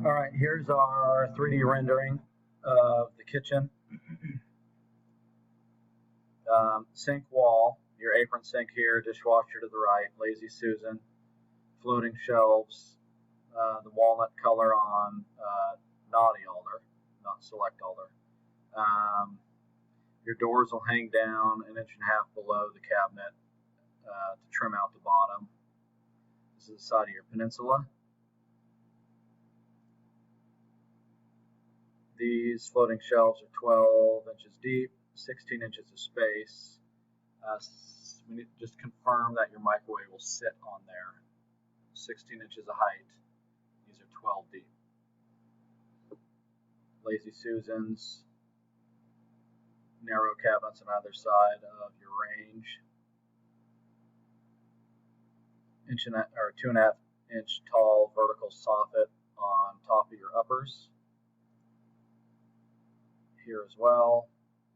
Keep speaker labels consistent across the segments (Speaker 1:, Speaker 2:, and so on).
Speaker 1: All right, here's our 3D rendering of the kitchen. Sink wall, your apron sink here, dishwasher to the right, Lazy Susan, floating shelves, the walnut color on Naughty Alder, not Select Alder. Your doors will hang down 1.5 inches below the cabinet to trim out the bottom. This is the side of your Peninsula. These floating shelves are 12 inches deep, 16 inches of space. We need to just confirm that your microwave will sit on there. 16 inches of height. These are 12 deep. Lazy Susans. Narrow cabinets on either side of your range. 2.5 inch tall vertical soffit on top of your uppers. Here as well,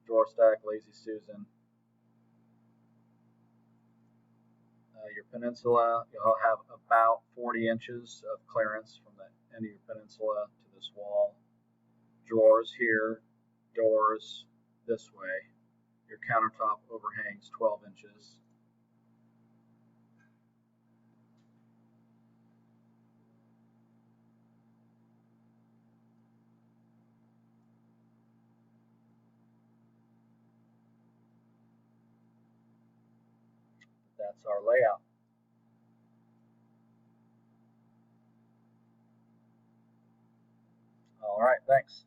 Speaker 1: drawer stack, Lazy Susan. Your Peninsula, you'll have about 40 inches of clearance from the end of your Peninsula to this wall. Drawers here, doors this way. Your countertop overhangs 12 inches. That's our layout. All right, thanks.